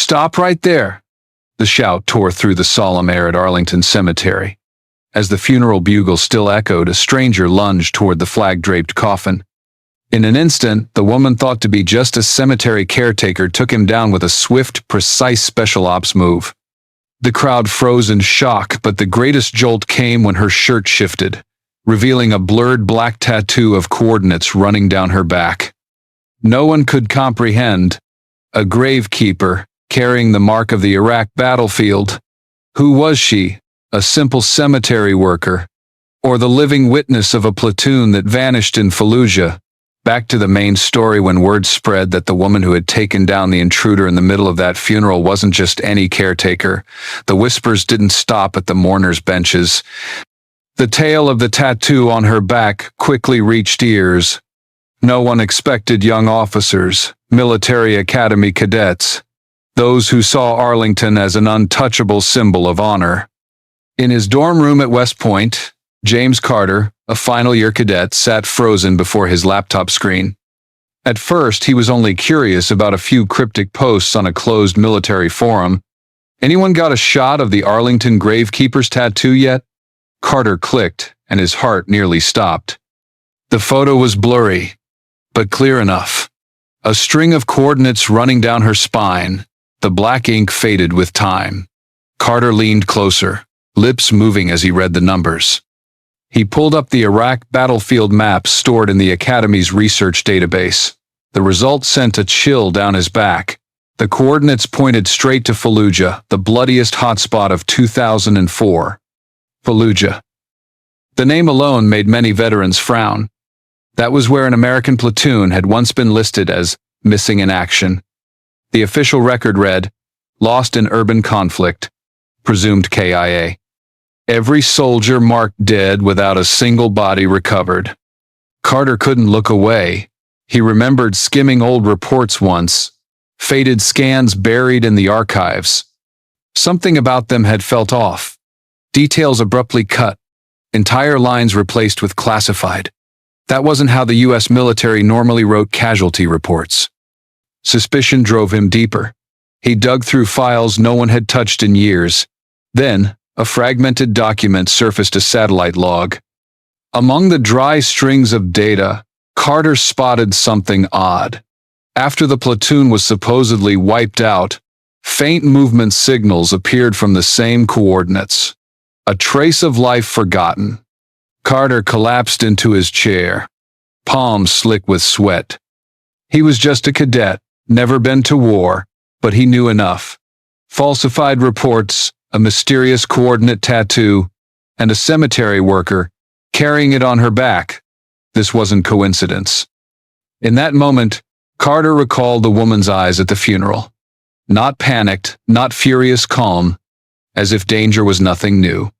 "Stop right there!" The shout tore through the solemn air at Arlington Cemetery. As the funeral bugle still echoed, a stranger lunged toward the flag-draped coffin. In an instant, the woman thought to be just a cemetery caretaker took him down with a swift, precise special ops move. The crowd froze in shock, but the greatest jolt came when her shirt shifted, revealing a blurred black tattoo of coordinates running down her back. No one could comprehend. A gravekeeper, carrying the mark of the Iraq battlefield. Who was she? A simple cemetery worker? Or the living witness of a platoon that vanished in Fallujah? Back to the main story. When word spread that the woman who had taken down the intruder in the middle of that funeral wasn't just any caretaker, the whispers didn't stop at the mourners' benches. The tale of the tattoo on her back quickly reached ears. No one expected young officers, military academy cadets, those who saw Arlington as an untouchable symbol of honor. In his dorm room at West Point, James Carter, a final-year cadet, sat frozen before his laptop screen. At first, he was only curious about a few cryptic posts on a closed military forum. Anyone got a shot of the Arlington gravekeeper's tattoo yet? Carter clicked, and his heart nearly stopped. The photo was blurry, but clear enough. A string of coordinates running down her spine. The black ink faded with time. Carter leaned closer, lips moving as he read the numbers. He pulled up the Iraq battlefield maps stored in the Academy's research database. The result sent a chill down his back. The coordinates pointed straight to Fallujah, the bloodiest hotspot of 2004. Fallujah. The name alone made many veterans frown. That was where an American platoon had once been listed as missing in action. The official record read, "Lost in urban conflict, presumed KIA." Every soldier marked dead without a single body recovered. Carter couldn't look away. He remembered skimming old reports once, faded scans buried in the archives. Something about them had felt off. Details abruptly cut, entire lines replaced with classified. That wasn't how the U.S. military normally wrote casualty reports. Suspicion drove him deeper. He dug through files no one had touched in years. Then, a fragmented document surfaced, a satellite log. Among the dry strings of data, Carter spotted something odd. After the platoon was supposedly wiped out, faint movement signals appeared from the same coordinates. A trace of life forgotten. Carter collapsed into his chair, palms slick with sweat. He was just a cadet, never been to war, but he knew enough. Falsified reports, a mysterious coordinate tattoo, and a cemetery worker carrying it on her back. This wasn't coincidence. In that moment, Carter recalled the woman's eyes at the funeral. Not panicked, not furious, calm, as if danger was nothing new.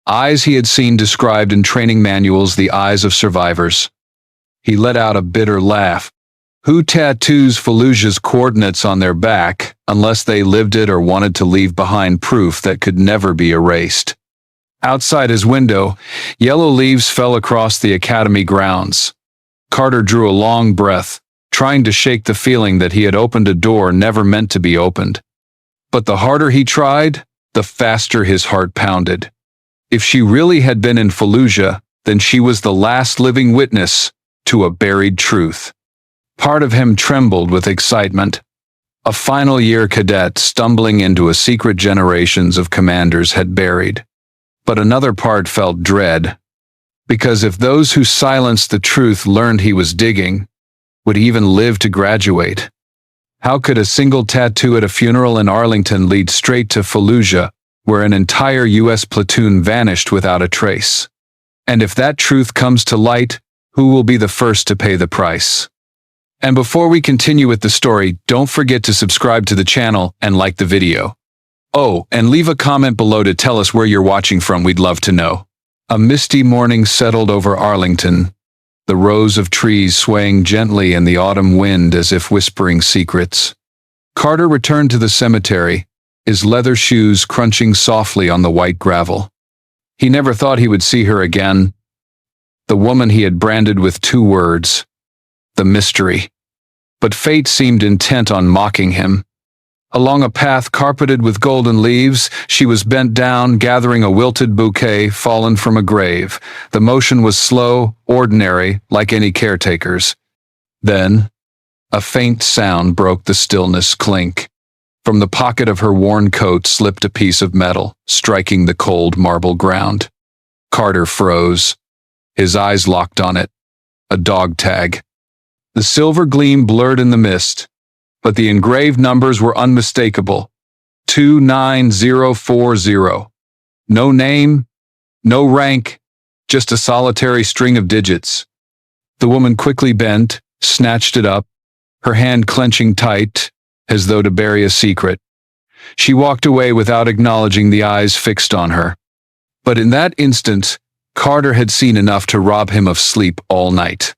Eyes he had seen described in training manuals, the eyes of survivors. He let out a bitter laugh. Who tattoos Fallujah's coordinates on their back unless they lived it or wanted to leave behind proof that could never be erased? Outside his window, yellow leaves fell across the academy grounds. Carter drew a long breath, trying to shake the feeling that he had opened a door never meant to be opened. But the harder he tried, the faster his heart pounded. If she really had been in Fallujah, then she was the last living witness to a buried truth. Part of him trembled with excitement. A final-year cadet stumbling into a secret generations of commanders had buried. But another part felt dread. Because if those who silenced the truth learned he was digging, would he even live to graduate? How could a single tattoo at a funeral in Arlington lead straight to Fallujah, where an entire U.S. platoon vanished without a trace? And if that truth comes to light, who will be the first to pay the price? And before we continue with the story, don't forget to subscribe to the channel and like the video. Oh, and leave a comment below to tell us where you're watching from. We'd love to know. A misty morning settled over Arlington, the rows of trees swaying gently in the autumn wind as if whispering secrets. Carter returned to the cemetery, his leather shoes crunching softly on the white gravel. He never thought he would see her again. The woman he had branded with 2 words. The mystery. But fate seemed intent on mocking him. Along a path carpeted with golden leaves, she was bent down, gathering a wilted bouquet fallen from a grave. The motion was slow, ordinary, like any caretaker's. Then, a faint sound broke the stillness. Clink. From the pocket of her worn coat slipped a piece of metal, striking the cold marble ground. Carter froze. His eyes locked on it. A dog tag. The silver gleam blurred in the mist, but the engraved numbers were unmistakable. 29040. No name, no rank, just a solitary string of digits. The woman quickly bent, snatched it up, her hand clenching tight, as though to bury a secret. She walked away without acknowledging the eyes fixed on her. But in that instant, Carter had seen enough to rob him of sleep all night.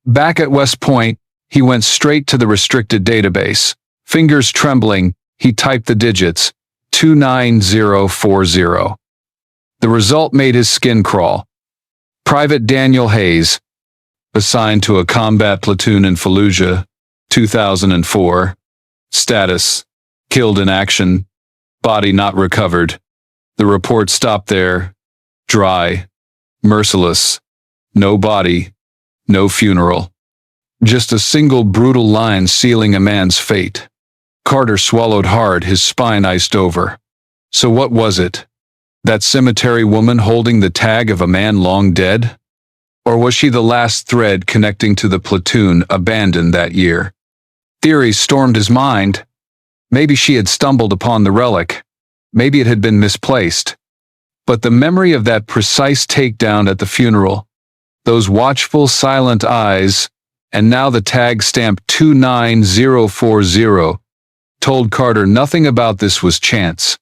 Back at West Point, he went straight to the restricted database. Fingers trembling, he typed the digits, 29040. The result made his skin crawl. Private Daniel Hayes, assigned to a combat platoon in Fallujah, 2004. Status, killed in action, body not recovered. The report stopped there, dry, merciless, no body, no funeral. Just a single brutal line sealing a man's fate. Carter swallowed hard, his spine iced over. So what was it? That cemetery woman holding the tag of a man long dead? Or was she the last thread connecting to the platoon abandoned that year? Theories stormed his mind. Maybe she had stumbled upon the relic. Maybe it had been misplaced. But the memory of that precise takedown at the funeral, those watchful, silent eyes, and now the tag stamped 29040, told Carter nothing about this was chance.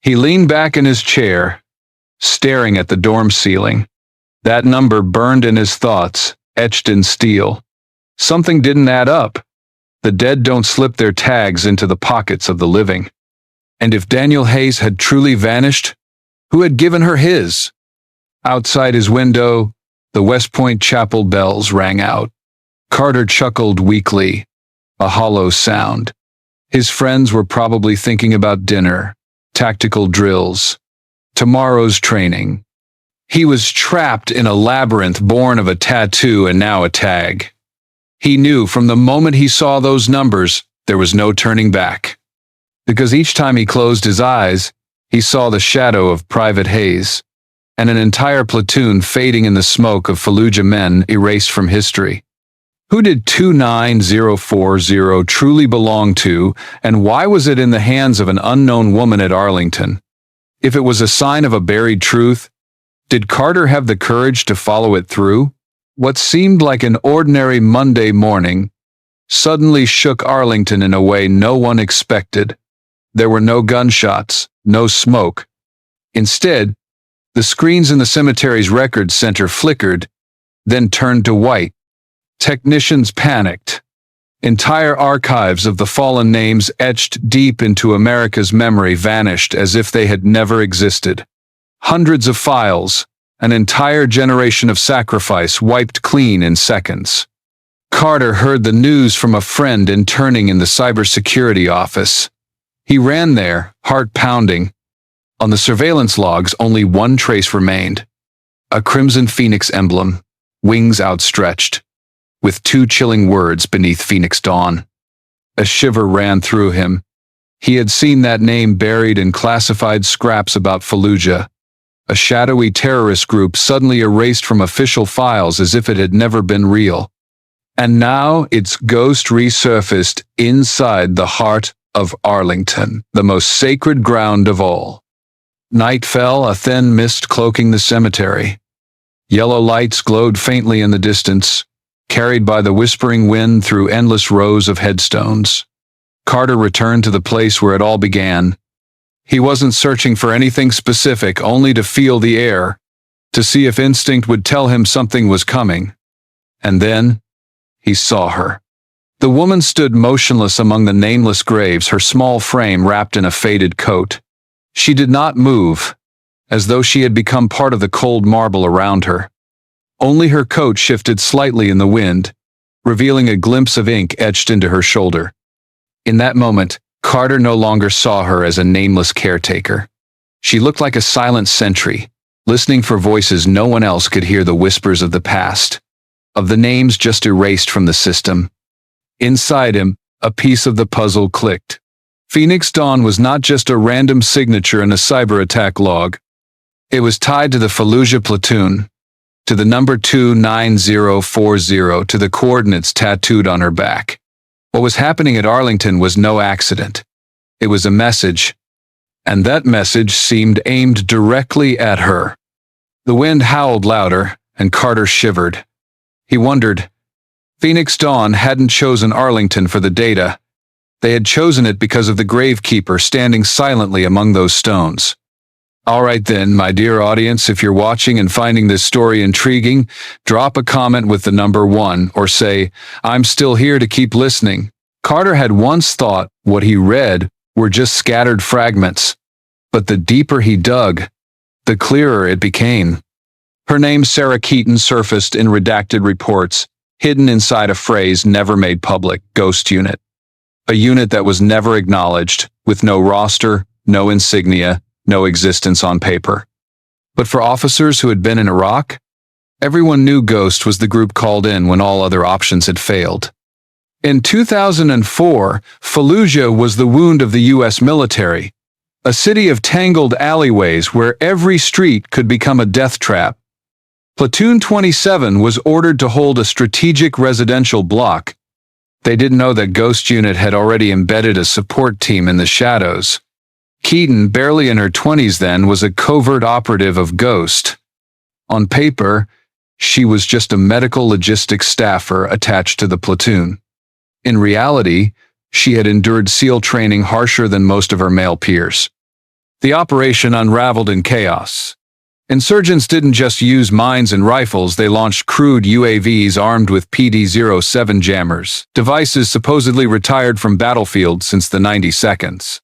He leaned back in his chair, staring at the dorm ceiling. That number burned in his thoughts, etched in steel. Something didn't add up. The dead don't slip their tags into the pockets of the living. And if Daniel Hayes had truly vanished, who had given her his? Outside his window, the West Point chapel bells rang out. Carter chuckled weakly, a hollow sound. His friends were probably thinking about dinner, tactical drills, tomorrow's training. He was trapped in a labyrinth born of a tattoo and now a tag. He knew from the moment he saw those numbers, there was no turning back. Because each time he closed his eyes, he saw the shadow of Private Hayes, and an entire platoon fading in the smoke of Fallujah men erased from history. Who did 29040 truly belong to, and why was it in the hands of an unknown woman at Arlington? If it was a sign of a buried truth, did Carter have the courage to follow it through? What seemed like an ordinary Monday morning suddenly shook Arlington in a way no one expected. There were no gunshots, no smoke. Instead, the screens in the cemetery's record center flickered, then turned to white. Technicians panicked. Entire archives of the fallen names etched deep into America's memory vanished as if they had never existed. Hundreds of files, an entire generation of sacrifice wiped clean in seconds. Carter heard the news from a friend interning in the cybersecurity office. He ran there, heart pounding. On the surveillance logs, only one trace remained. A crimson phoenix emblem, wings outstretched, with two chilling words beneath Phoenix Dawn. A shiver ran through him. He had seen that name buried in classified scraps about Fallujah, a shadowy terrorist group suddenly erased from official files as if it had never been real. And now its ghost resurfaced inside the heart of Arlington, the most sacred ground of all. Night fell, a thin mist cloaking the cemetery. Yellow lights glowed faintly in the distance, carried by the whispering wind through endless rows of headstones. Carter returned to the place where it all began. He wasn't searching for anything specific, only to feel the air, to see if instinct would tell him something was coming. And then, he saw her. The woman stood motionless among the nameless graves, her small frame wrapped in a faded coat. She did not move, as though she had become part of the cold marble around her. Only her coat shifted slightly in the wind, revealing a glimpse of ink etched into her shoulder. In that moment, Carter no longer saw her as a nameless caretaker. She looked like a silent sentry, listening for voices no one else could hear, the whispers of the past, of the names just erased from the system. Inside him, a piece of the puzzle clicked. Phoenix Dawn was not just a random signature in a cyber attack log. It was tied to the Fallujah platoon, to the number 29040, to the coordinates tattooed on her back. What was happening at Arlington was no accident. It was a message, and that message seemed aimed directly at her. The wind howled louder, and Carter shivered. He wondered. Phoenix Dawn hadn't chosen Arlington for the data. They had chosen it because of the gravekeeper standing silently among those stones. All right then, my dear audience, if you're watching and finding this story intriguing, drop a comment with the number 1 or say, "I'm still here to keep listening." Carter had once thought what he read were just scattered fragments, but the deeper he dug, the clearer it became. Her name, Sarah Keaton, surfaced in redacted reports, hidden inside a phrase never made public: Ghost Unit. A unit that was never acknowledged, with no roster, no insignia, no existence on paper. But for officers who had been in Iraq, everyone knew Ghost was the group called in when all other options had failed. In 2004, Fallujah was the wound of the U.S. military, a city of tangled alleyways where every street could become a death trap. Platoon 27 was ordered to hold a strategic residential block. They didn't know that Ghost Unit had already embedded a support team in the shadows. Keaton, barely in her 20s then, was a covert operative of Ghost. On paper, she was just a medical logistics staffer attached to the platoon. In reality, she had endured SEAL training harsher than most of her male peers. The operation unraveled in chaos. Insurgents didn't just use mines and rifles, they launched crude UAVs armed with PD-07 jammers, devices supposedly retired from battlefields since the 90s.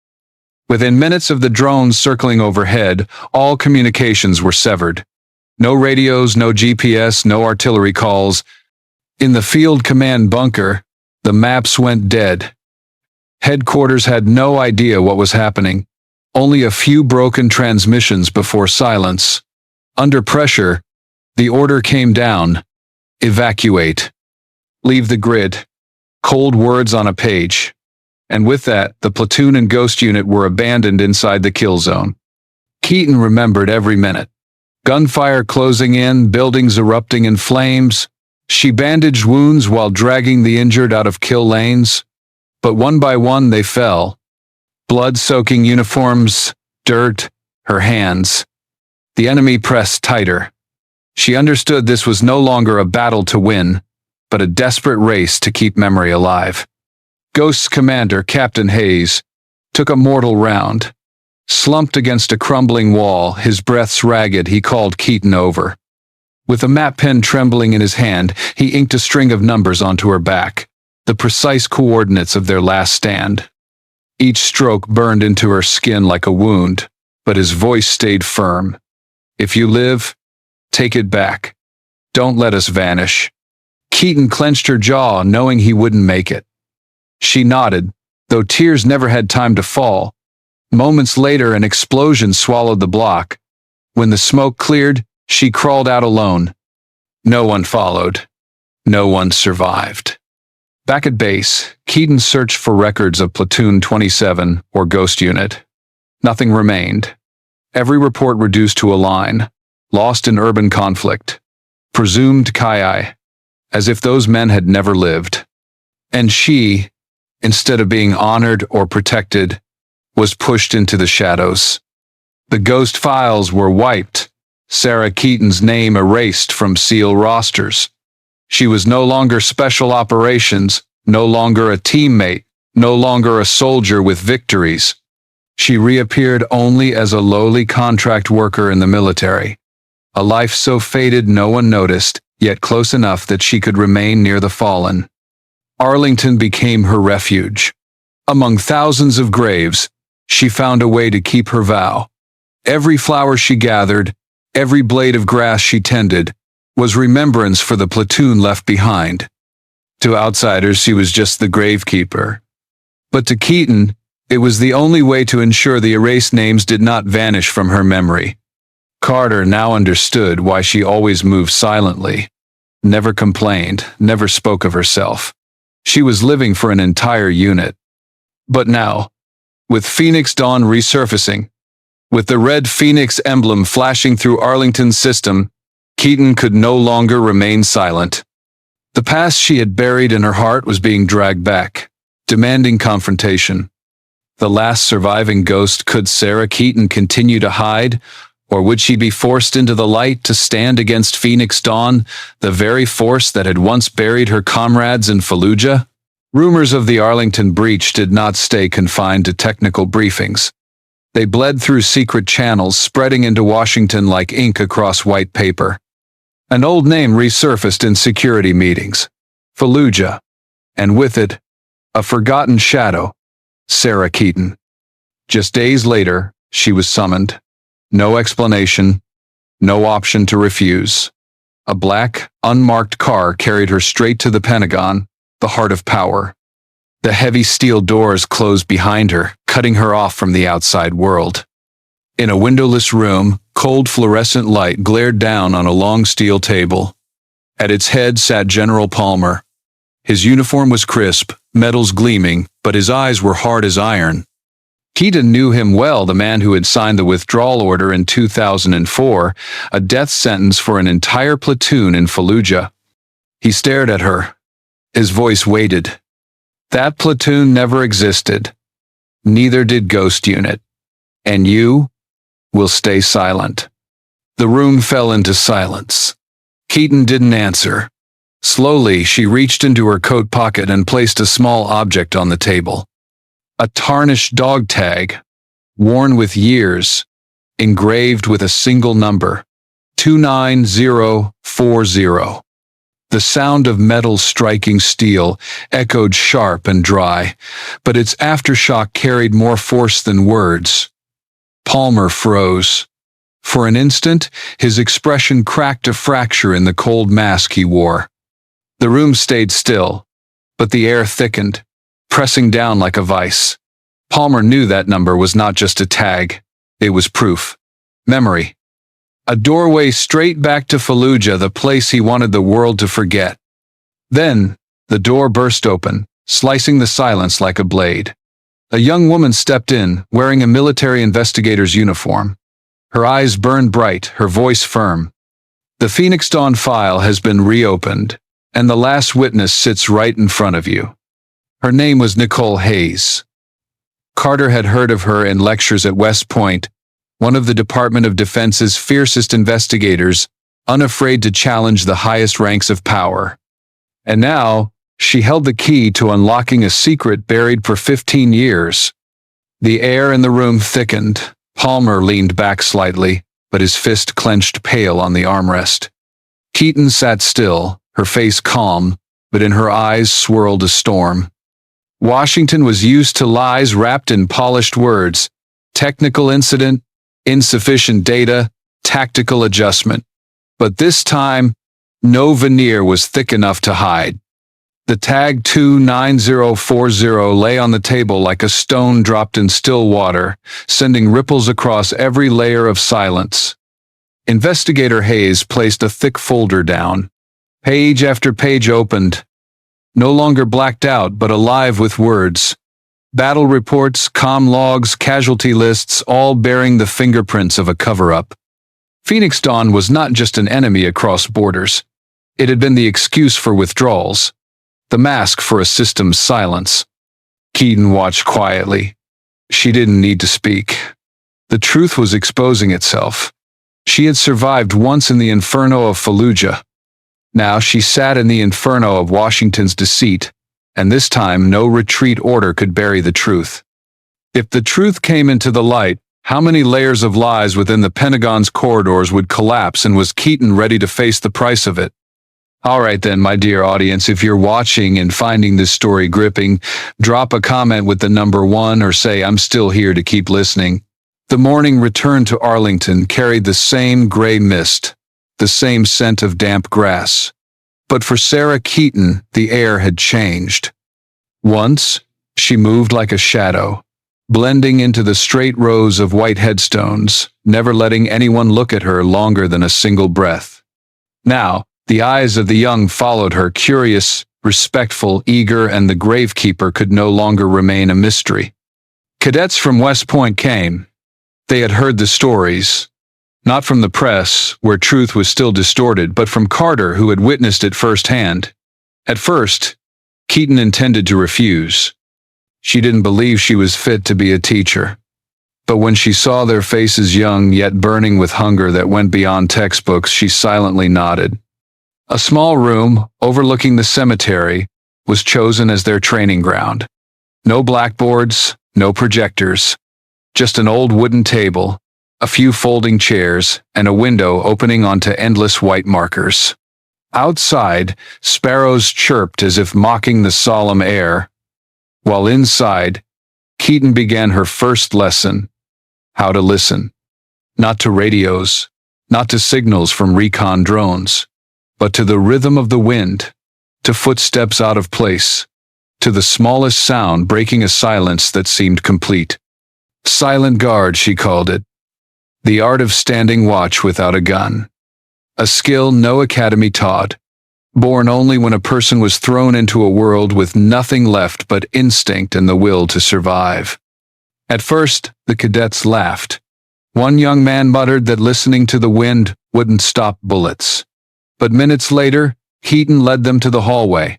Within minutes of the drones circling overhead, all communications were severed. No radios, no GPS, no artillery calls. In the field command bunker, the maps went dead. Headquarters had no idea what was happening. Only a few broken transmissions before silence. Under pressure, the order came down. Evacuate. Leave the grid. Cold words on a page. And with that, the platoon and Ghost Unit were abandoned inside the kill zone. Keaton remembered every minute. Gunfire closing in, buildings erupting in flames. She bandaged wounds while dragging the injured out of kill lanes. But one by one they fell. Blood-soaking uniforms, dirt, her hands. The enemy pressed tighter. She understood this was no longer a battle to win, but a desperate race to keep memory alive. Ghost's commander, Captain Hayes, took a mortal round. Slumped against a crumbling wall, his breaths ragged, he called Keaton over. With a map pen trembling in his hand, he inked a string of numbers onto her back, the precise coordinates of their last stand. Each stroke burned into her skin like a wound, but his voice stayed firm. If you live, take it back. Don't let us vanish. Keaton clenched her jaw, knowing he wouldn't make it. She nodded, though tears never had time to fall. Moments later, an explosion swallowed the block. When the smoke cleared, she crawled out alone. No one followed. No one survived. Back at base, Keaton searched for records of Platoon 27 or Ghost Unit. Nothing remained. Every report reduced to a line, lost in urban conflict. Presumed Kai, as if those men had never lived. And she, instead of being honored or protected, was pushed into the shadows. The ghost files were wiped, Sarah Keaton's name erased from SEAL rosters. She was no longer special operations, no longer a teammate, no longer a soldier with victories. She reappeared only as a lowly contract worker in the military. A life so faded no one noticed, yet close enough that she could remain near the fallen. Arlington became her refuge. Among thousands of graves, she found a way to keep her vow. Every flower she gathered, every blade of grass she tended, was remembrance for the platoon left behind. To outsiders, she was just the gravekeeper. But to Keaton, It was the only way to ensure the erased names did not vanish from her memory. Carter now understood why she always moved silently, never complained, never spoke of herself. She was living for an entire unit. But now, with Phoenix Dawn resurfacing, with the red Phoenix emblem flashing through Arlington's system, Keaton could no longer remain silent. The past she had buried in her heart was being dragged back, demanding confrontation. The last surviving ghost. Could Sarah Keaton continue to hide, or would she be forced into the light to stand against Phoenix Dawn, the very force that had once buried her comrades in Fallujah? Rumors of the Arlington breach did not stay confined to technical briefings. They bled through secret channels, spreading into Washington like ink across white paper. An old name resurfaced in security meetings: Fallujah. And with it, a forgotten shadow: Sarah Keaton. Just days later, she was summoned. No explanation, no option to refuse. A black, unmarked car carried her straight to the Pentagon, the heart of power. The heavy steel doors closed behind her, cutting her off from the outside world. In a windowless room, cold fluorescent light glared down on a long steel table. At its head sat General Palmer. His uniform was crisp, metals gleaming, but his eyes were hard as iron. Keaton knew him well, the man who had signed the withdrawal order in 2004, a death sentence for an entire platoon in Fallujah. He stared at her. His voice weighted. That platoon never existed. Neither did Ghost Unit. And you will stay silent. The room fell into silence. Keaton didn't answer. Slowly, she reached into her coat pocket and placed a small object on the table. A tarnished dog tag, worn with years, engraved with a single number: 29040. The sound of metal striking steel echoed sharp and dry, but its aftershock carried more force than words. Palmer froze. For an instant, his expression cracked a fracture in the cold mask he wore. The room stayed still, but the air thickened, pressing down like a vice. Palmer knew that number was not just a tag, it was proof. Memory. A doorway straight back to Fallujah, the place he wanted the world to forget. Then, the door burst open, slicing the silence like a blade. A young woman stepped in, wearing a military investigator's uniform. Her eyes burned bright, her voice firm. The Phoenix Dawn file has been reopened, and the last witness sits right in front of you. Her name was Nicole Hayes. Carter had heard of her in lectures at West Point, one of the Department of Defense's fiercest investigators, unafraid to challenge the highest ranks of power. And now, she held the key to unlocking a secret buried for 15 years. The air in the room thickened. Palmer leaned back slightly, but his fist clenched pale on the armrest. Keaton sat still, her face calm, but in her eyes swirled a storm. Washington was used to lies wrapped in polished words: technical incident, insufficient data, tactical adjustment. But this time, no veneer was thick enough to hide. The tag 29040 lay on the table like a stone dropped in still water, sending ripples across every layer of silence. Investigator Hayes placed a thick folder down. Page after page opened, no longer blacked out but alive with words. Battle reports, comm logs, casualty lists, all bearing the fingerprints of a cover-up. Phoenix Dawn was not just an enemy across borders. It had been the excuse for withdrawals, the mask for a system's silence. Keaton watched quietly. She didn't need to speak. The truth was exposing itself. She had survived once in the inferno of Fallujah. Now she sat in the inferno of Washington's deceit, and this time no retreat order could bury the truth. If the truth came into the light, how many layers of lies within the Pentagon's corridors would collapse, and was Keaton ready to face the price of it? All right then, my dear audience, if you're watching and finding this story gripping, drop a comment with the number 1 or say I'm still here to keep listening. The morning return to Arlington carried the same gray mist, the same scent of damp grass. But for Sarah Keaton, the air had changed. Once, she moved like a shadow. blending into the straight rows of white headstones, never letting anyone look at her longer than a single breath. Now, the eyes of the young followed her, curious, respectful, eager, and the gravekeeper could no longer remain a mystery. Cadets from West Point came. They had heard the stories, not from the press, where truth was still distorted, but from Carter, who had witnessed it firsthand. At first, Keaton intended to refuse. She didn't believe she was fit to be a teacher. But when she saw their faces, young yet burning with hunger that went beyond textbooks, she silently nodded. A small room overlooking the cemetery was chosen as their training ground. No blackboards, no projectors, just an old wooden table, a few folding chairs, and a window opening onto endless white markers. Outside, sparrows chirped as if mocking the solemn air, while inside, Keaton began her first lesson: how to listen. Not to radios, not to signals from recon drones, but to the rhythm of the wind, to footsteps out of place, to the smallest sound breaking a silence that seemed complete. Silent guard, she called it. The art of standing watch without a gun. A skill no academy taught, born only when a person was thrown into a world with nothing left but instinct and the will to survive. At first, the cadets laughed. One young man muttered that listening to the wind wouldn't stop bullets. But minutes later, Keaton led them to the hallway.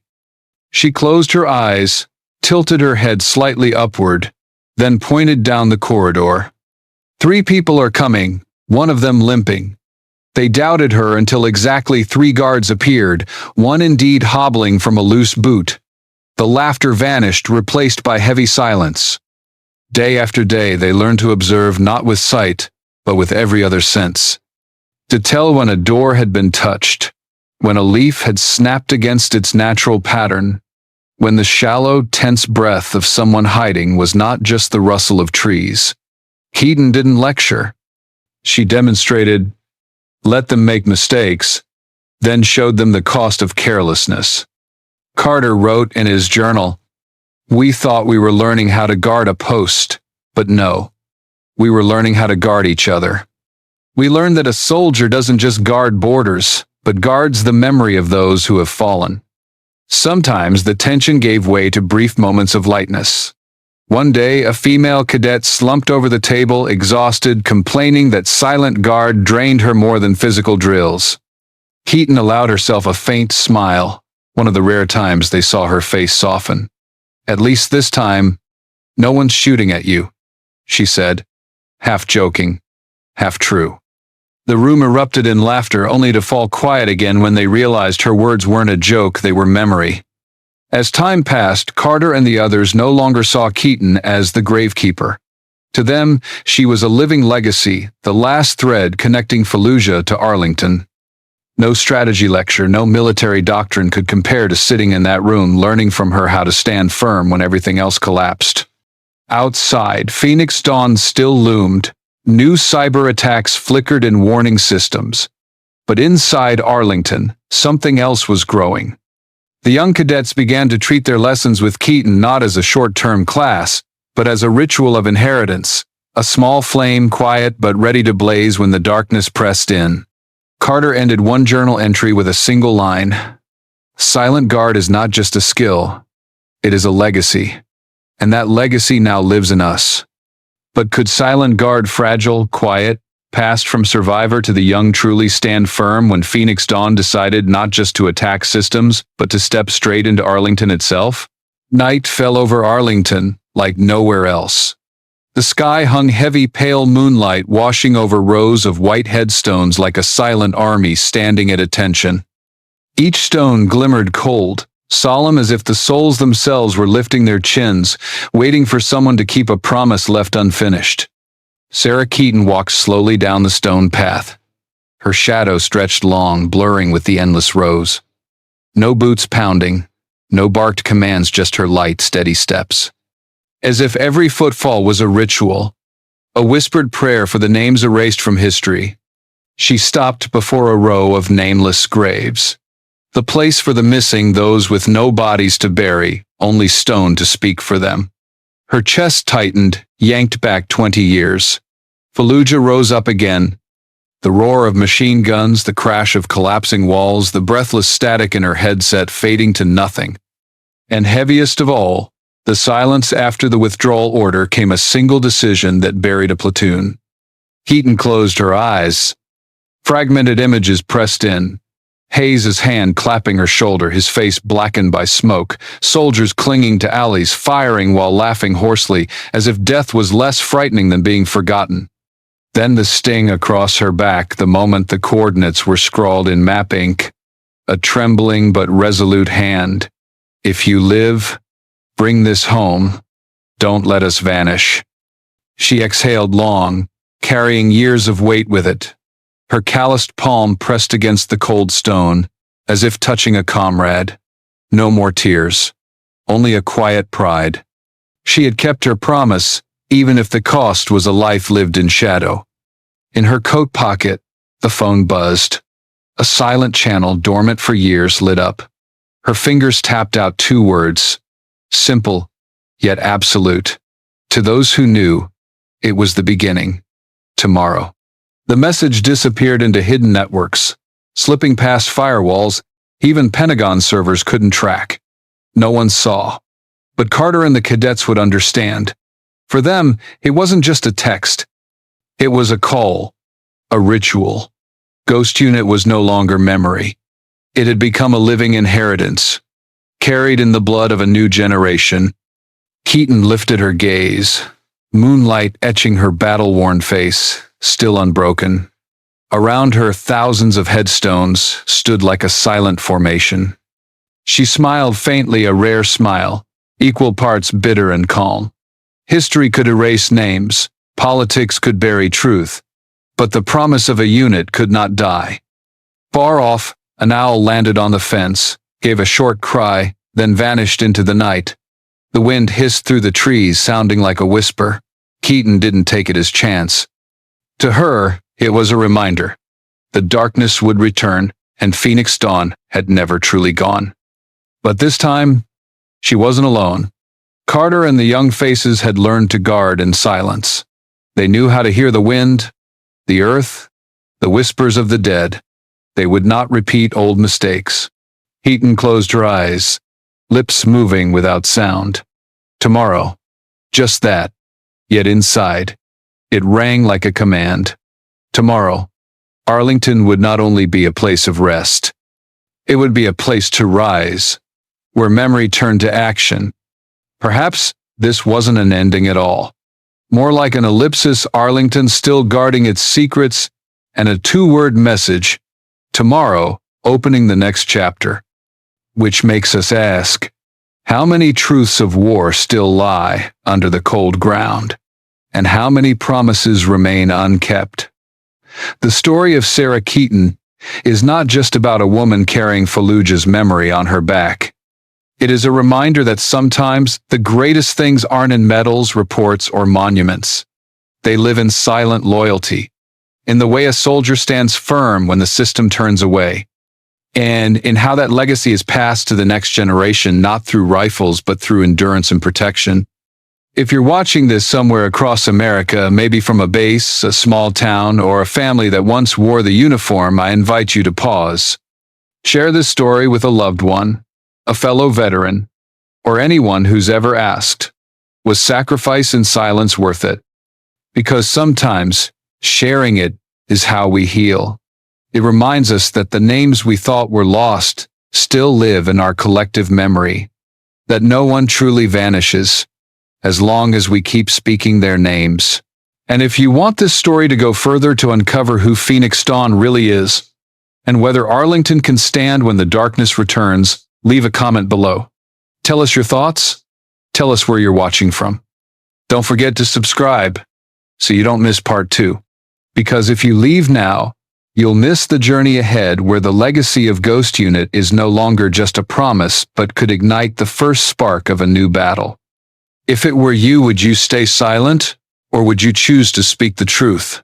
She closed her eyes, tilted her head slightly upward, then pointed down the corridor. 3 people are coming, one of them limping. They doubted her until exactly 3 guards appeared, one indeed hobbling from a loose boot. The laughter vanished, replaced by heavy silence. Day after day they learned to observe not with sight, but with every other sense. To tell when a door had been touched, when a leaf had snapped against its natural pattern, when the shallow, tense breath of someone hiding was not just the rustle of trees. Keaton didn't lecture. She demonstrated, let them make mistakes, then showed them the cost of carelessness. Carter wrote in his journal, "We thought we were learning how to guard a post, but no. We were learning how to guard each other. We learned that a soldier doesn't just guard borders, but guards the memory of those who have fallen." Sometimes the tension gave way to brief moments of lightness. One day, a female cadet slumped over the table, exhausted, complaining that silent guard drained her more than physical drills. Keaton allowed herself a faint smile, one of the rare times they saw her face soften. "At least this time, no one's shooting at you," she said, half joking, half true. The room erupted in laughter, only to fall quiet again when they realized her words weren't a joke, they were memory. As time passed, Carter and the others no longer saw Keaton as the gravekeeper. To them, she was a living legacy, the last thread connecting Fallujah to Arlington. No strategy lecture, no military doctrine could compare to sitting in that room learning from her how to stand firm when everything else collapsed. Outside, Phoenix dawn still loomed. New cyber attacks flickered in warning systems. But inside Arlington, something else was growing. The young cadets began to treat their lessons with Keaton not as a short-term class, but as a ritual of inheritance, a small flame, quiet but ready to blaze when the darkness pressed in. Carter ended one journal entry with a single line: "Silent guard is not just a skill, it is a legacy, and that legacy now lives in us." But could silent guard, fragile, quiet, passed from survivor to the young, truly stand firm when Phoenix Dawn decided not just to attack systems, but to step straight into Arlington itself? Night fell over Arlington like nowhere else. The sky hung heavy, pale moonlight washing over rows of white headstones like a silent army standing at attention. Each stone glimmered cold, solemn as if the souls themselves were lifting their chins, waiting for someone to keep a promise left unfinished. Sarah Keaton walked slowly down the stone path. Her shadow stretched long, blurring with the endless rows. No boots pounding, no barked commands, just her light, steady steps. As if every footfall was a ritual, a whispered prayer for the names erased from history. She stopped before a row of nameless graves. The place for the missing, those with no bodies to bury, only stone to speak for them. Her chest tightened, yanked back 20 years. Fallujah rose up again. The roar of machine guns, the crash of collapsing walls, the breathless static in her headset fading to nothing. And heaviest of all, the silence after the withdrawal order came a single decision that buried a platoon. Keaton closed her eyes. Fragmented images pressed in. Hayes's hand clapping her shoulder, his face blackened by smoke, soldiers clinging to alleys, firing while laughing hoarsely, as if death was less frightening than being forgotten. Then the sting across her back the moment the coordinates were scrawled in map ink. A trembling but resolute hand. If you live, bring this home. Don't let us vanish. She exhaled long, carrying years of weight with it. Her calloused palm pressed against the cold stone, as if touching a comrade. No more tears. Only a quiet pride. She had kept her promise, even if the cost was a life lived in shadow. In her coat pocket, the phone buzzed. A silent channel dormant for years lit up. Her fingers tapped out 2 words. Simple, yet absolute. To those who knew, it was the beginning. Tomorrow. The message disappeared into hidden networks, slipping past firewalls even Pentagon servers couldn't track. No one saw. But Carter and the cadets would understand. For them, it wasn't just a text. It was a call, a ritual. Ghost Unit was no longer memory. It had become a living inheritance, carried in the blood of a new generation. Keaton lifted her gaze, moonlight etching her battle-worn face, still unbroken. Around her, thousands of headstones stood like a silent formation. She smiled faintly, a rare smile, equal parts bitter and calm. History could erase names, politics could bury truth, but the promise of a unit could not die. Far off, an owl landed on the fence, gave a short cry, then vanished into the night. The wind hissed through the trees, sounding like a whisper. Keaton didn't take it as chance. To her, it was a reminder. The darkness would return, and Phoenix Dawn had never truly gone. But this time, she wasn't alone. Carter and the young faces had learned to guard in silence. They knew how to hear the wind, the earth, the whispers of the dead. They would not repeat old mistakes. Keaton closed her eyes, lips moving without sound. Tomorrow. Just that. Yet inside, it rang like a command. Tomorrow, Arlington would not only be a place of rest. It would be a place to rise, where memory turned to action. Perhaps this wasn't an ending at all. More like an ellipsis, Arlington still guarding its secrets, and a 2-word message, tomorrow, opening the next chapter. Which makes us ask, how many truths of war still lie under the cold ground? And how many promises remain unkept? The story of Sarah Keaton is not just about a woman carrying Fallujah's memory on her back. It is a reminder that sometimes the greatest things aren't in medals, reports, or monuments. They live in silent loyalty, in the way a soldier stands firm when the system turns away, and in how that legacy is passed to the next generation, not through rifles, but through endurance and protection. If you're watching this somewhere across America, maybe from a base, a small town, or a family that once wore the uniform, I invite you to pause. Share this story with a loved one, a fellow veteran, or anyone who's ever asked, was sacrifice and silence worth it? Because sometimes, sharing it is how we heal. It reminds us that the names we thought were lost still live in our collective memory, that no one truly vanishes, as long as we keep speaking their names. And if you want this story to go further to uncover who Phoenix Dawn really is, and whether Arlington can stand when the darkness returns, leave a comment below. Tell us your thoughts. Tell us where you're watching from. Don't forget to subscribe so you don't miss part 2. Because if you leave now, you'll miss the journey ahead, where the legacy of Ghost Unit is no longer just a promise, but could ignite the first spark of a new battle. If it were you, would you stay silent, or would you choose to speak the truth?